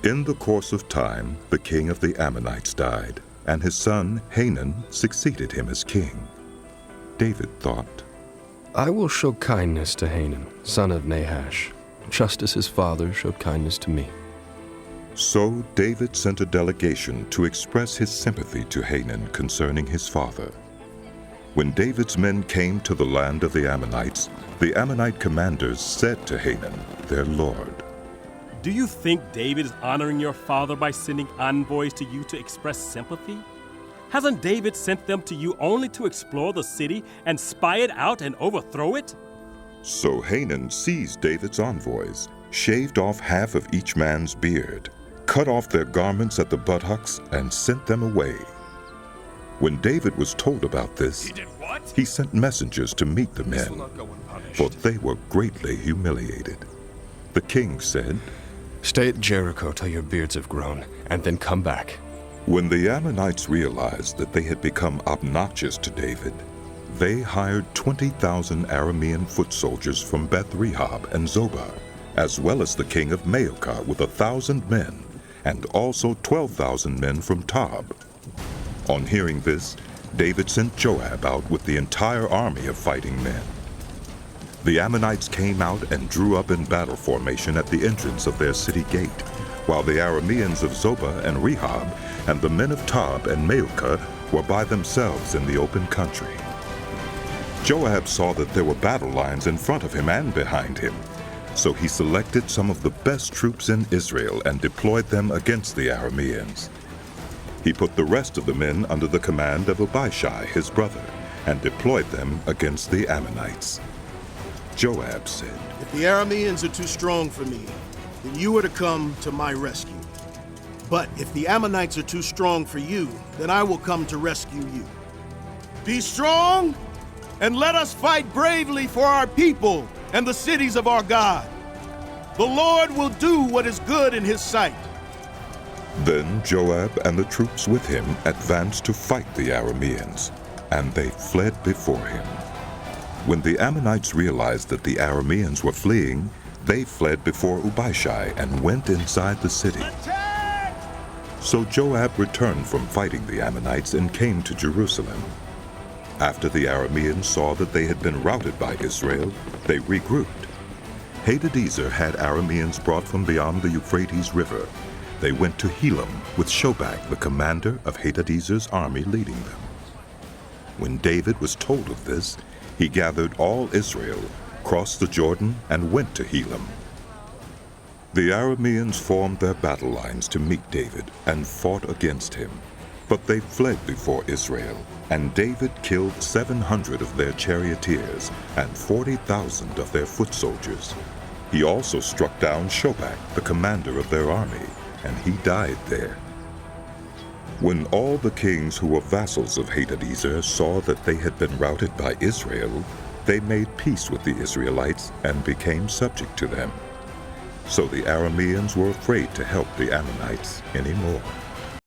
In the course of time, the king of the Ammonites died, and his son Hanun succeeded him as king. David thought, I will show kindness to Hanun, son of Nahash, just as his father showed kindness to me. So David sent a delegation to express his sympathy to Hanun concerning his father. When David's men came to the land of the Ammonites, the Ammonite commanders said to Hanun, their lord, Do you think David is honoring your father by sending envoys to you to express sympathy? Hasn't David sent them to you only to explore the city and spy it out and overthrow it? So Hanun seized David's envoys, shaved off half of each man's beard, cut off their garments at the buttocks, and sent them away. When David was told about this, he sent messengers to meet the men, for they were greatly humiliated. The king said, Stay at Jericho till your beards have grown, and then come back. When the Ammonites realized that they had become obnoxious to David, they hired 20,000 Aramean foot soldiers from Beth-rehob and Zobar, as well as the king of Maacah with 1,000 men, and also 12,000 men from Tob. On hearing this, David sent Joab out with the entire army of fighting men. The Ammonites came out and drew up in battle formation at the entrance of their city gate, while the Arameans of Zobah and Rehob and the men of Tob and Maacah were by themselves in the open country. Joab saw that there were battle lines in front of him and behind him, so he selected some of the best troops in Israel and deployed them against the Arameans. He put the rest of the men under the command of Abishai, his brother, and deployed them against the Ammonites. Joab said, If the Arameans are too strong for me, then you are to come to my rescue. But if the Ammonites are too strong for you, then I will come to rescue you. Be strong, and let us fight bravely for our people and the cities of our God. The Lord will do what is good in his sight. Then Joab and the troops with him advanced to fight the Arameans, and they fled before him. When the Ammonites realized that the Arameans were fleeing, they fled before Abishai and went inside the city. Attack! So Joab returned from fighting the Ammonites and came to Jerusalem. After the Arameans saw that they had been routed by Israel, they regrouped. Hadadezer had Arameans brought from beyond the Euphrates River. They went to Helam with Shobak, the commander of Hadadezer's army, leading them. When David was told of this, he gathered all Israel, crossed the Jordan, and went to Helam. The Arameans formed their battle lines to meet David and fought against him. But they fled before Israel, and David killed 700 of their charioteers and 40,000 of their foot soldiers. He also struck down Shobak, the commander of their army, and he died there. When all the kings who were vassals of Hadadezer saw that they had been routed by Israel, they made peace with the Israelites and became subject to them. So the Arameans were afraid to help the Ammonites anymore.